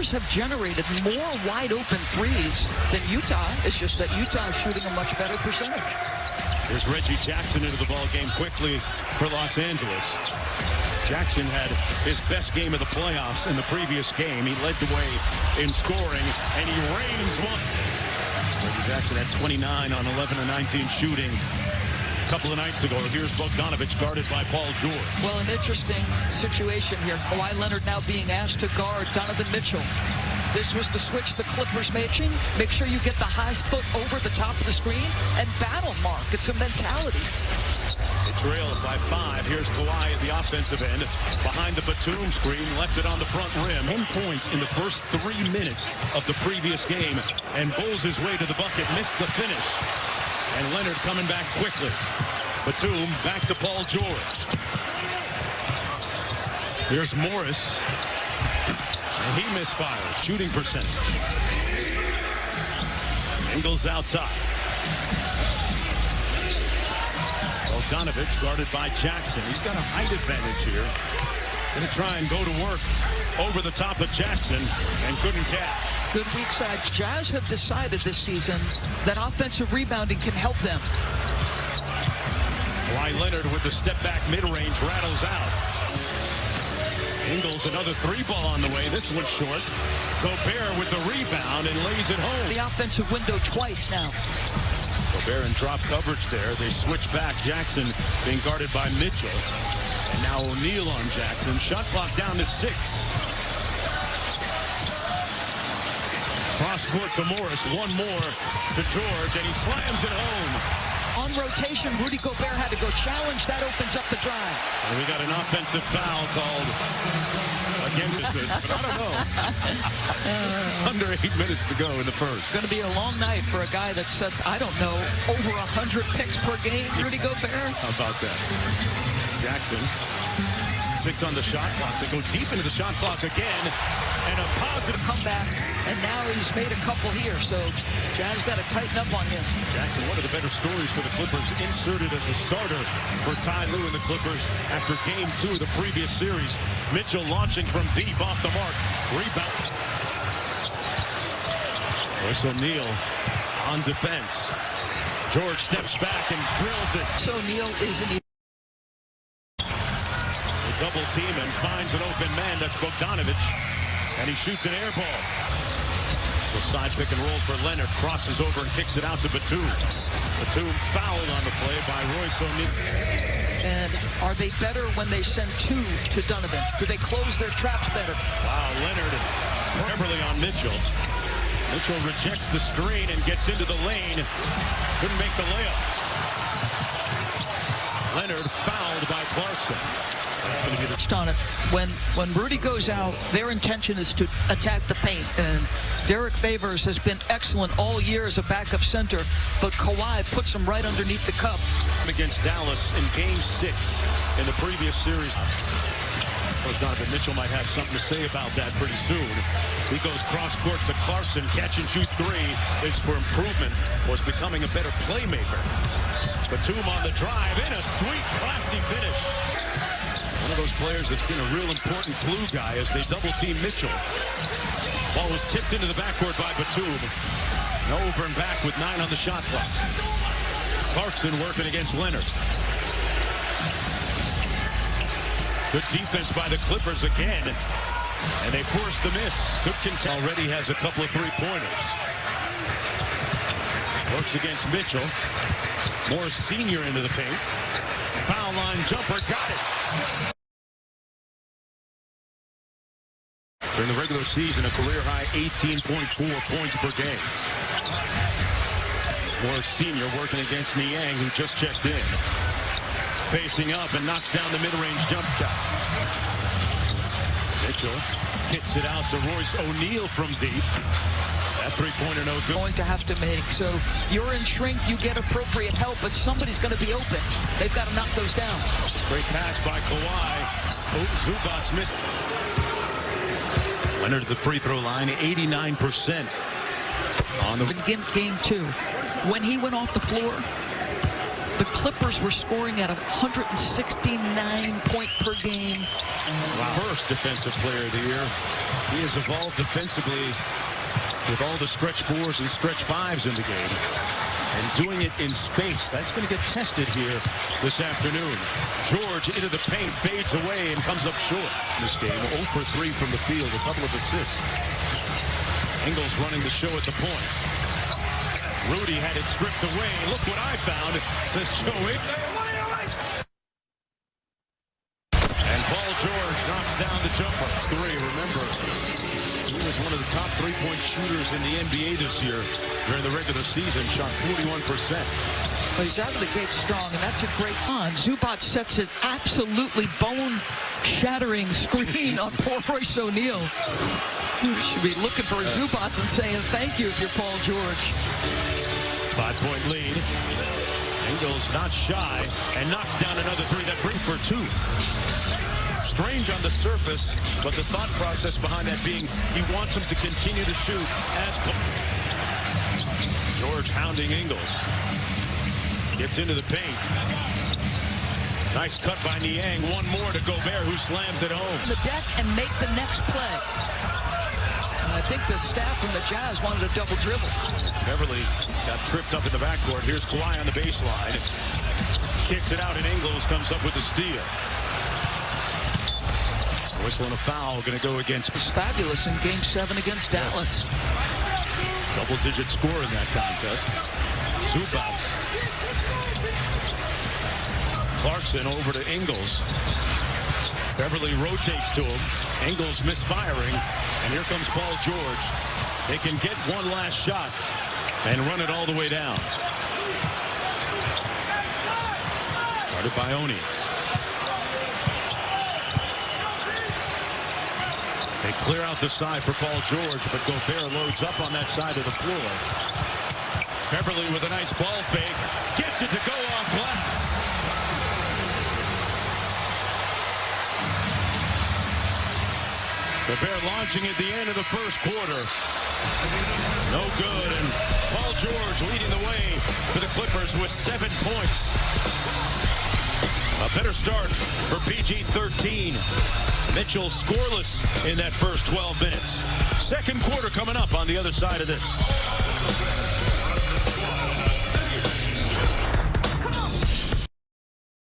Clippers have generated more wide open threes than Utah. It's just that Utah is shooting a much better percentage. Here's Reggie Jackson into the ball game quickly for Los Angeles. Jackson had his best game of the playoffs in the previous game. He led the way in scoring, and he rains one. Reggie Jackson had 29 on 11 of 19 shooting a couple of nights ago. Here's Bogdanovic guarded by Paul George. Well, an interesting situation here. Kawhi Leonard now being asked to guard Donovan Mitchell. This was the switch the Clippers made. Make sure you get the high foot over the top of the screen and battle mark. It's a mentality. They trail by 5. Here's Kawhi at the offensive end. Behind the Batum screen, left it on the front rim. 10 points in the first 3 minutes of the previous game. And bowls his way to the bucket, missed the finish. And Leonard coming back quickly. Batum back to Paul George. Here's Morris. And he misfires. Shooting percentage. Ingles out top. Bogdanovic guarded by Jackson. He's got a height advantage here. Going to try and go to work over the top of Jackson and couldn't catch. Good weak side. Jazz have decided this season that offensive rebounding can help them. Kawhi Leonard with the step back mid-range rattles out. Ingles another 3-ball on the way. This one's short. Gobert with the rebound and lays it home. The offensive window twice now. Gobert in drop coverage there. They switch back. Jackson being guarded by Mitchell. And now O'Neal on Jackson. Shot clock down to 6. Cross court to Morris. One more to George, and he slams it home. On rotation, Rudy Gobert had to go challenge. That opens up the drive. And we got an offensive foul called against this, but I don't know. Under 8 minutes to go in the first. Going to be a long night for a guy that sets, I don't know, over 100 picks per game, Rudy Gobert. How about that? Jackson, 6 on the shot clock. They go deep into the shot clock again, and a positive comeback, and now he's made a couple here, so Jazz got to tighten up on him. Jackson, one of the better stories for the Clippers, inserted as a starter for Ty Lue and the Clippers after game 2 of the previous series. Mitchell launching from deep off the mark. Rebound. Royce O'Neal on defense. George steps back and drills it. So O'Neal is in the double team and finds an open man. That's Bogdanovic. And he shoots an air ball. The side pick and roll for Leonard. Crosses over and kicks it out to Batum. Batum fouled on the play by Royce O'Neal. And are they better when they send 2 to Donovan? Do they close their traps better? Wow, Leonard and Beverly on Mitchell. Mitchell rejects the screen and gets into the lane. Couldn't make the layup. Leonard fouled by Clarkson. On it. When Rudy goes out, their intention is to attack the paint, and Derek Favors has been excellent all year as a backup center, but Kawhi puts him right underneath the cup. Against Dallas in game 6 in the previous series. Well, Donovan Mitchell might have something to say about that pretty soon. He goes cross court to Clarkson. Catch and shoot 3 is for improvement. Was becoming a better playmaker. Batum on the drive in a sweet, classy finish. One of those players that's been a real important glue guy as they double-team Mitchell. Ball was tipped into the backcourt by Batum. Over and back with 9 on the shot clock. Clarkson working against Leonard. Good defense by the Clippers again. And they force the miss. Good contest. Already has a couple of 3-pointers. Works against Mitchell. Morris Sr. into the paint. Foul line jumper, got it. During the regular season, a career-high 18.4 points per game. Morris Sr. working against Niang, who just checked in. Facing up and knocks down the mid-range jump shot. Mitchell hits it out to Royce O'Neal from deep. That 3-pointer no good. Going to have to make. So you're in shrink, you get appropriate help, but somebody's going to be open. They've got to knock those down. Great pass by Kawhi. Oh, Zubac's missed. Leonard at the free throw line, 89% on the game 2. When he went off the floor, the Clippers were scoring at 169 point per game. First defensive player of the year. He has evolved defensively with all the stretch fours and stretch fives in the game. And doing it in space. That's going to get tested here this afternoon. George into the paint, fades away, and comes up short this game. 0 for 3 from the field, a couple of assists. Ingles running the show at the point. Rudy had it stripped away. Look what I found, says Joey. And Paul George knocks down the jumper. It's 3, remember. He was one of the top three-point shooters in the NBA this year during the regular season. Shot 41%. Well, he's out of the gate strong, and that's a great sign. Zubac sets an absolutely bone-shattering screen on poor Royce O'Neal. You should be looking for Zubac and saying thank you if you're Paul George. 5-point lead. Ingles not shy and knocks down another 3. That brings for 2. Strange on the surface, but the thought process behind that being he wants him to continue to shoot as George hounding Ingles. Gets into the paint. Nice cut by Niang. One more to Gobert, who slams it home. The deck and make the next play. And I think the staff from the Jazz wanted a double dribble. Beverly got tripped up in the backcourt. Here's Kawhi on the baseline. Kicks it out, and Ingles comes up with the steal. Whistling a foul, going to go against. It's fabulous in Game 7 against Dallas. Double-digit score in that contest. Zubac. Clarkson over to Ingles. Beverly rotates to him. Ingles misfiring. And here comes Paul George. They can get one last shot and run it all the way down. Started by Oni. They clear out the side for Paul George, but Gobert loads up on that side of the floor. Beverly with a nice ball fake. Gets it to go off glass. Gobert launching at the end of the first quarter. No good, and Paul George leading the way for the Clippers with 7 points. A better start for PG-13. Mitchell scoreless in that first 12 minutes. Second quarter coming up on the other side of this.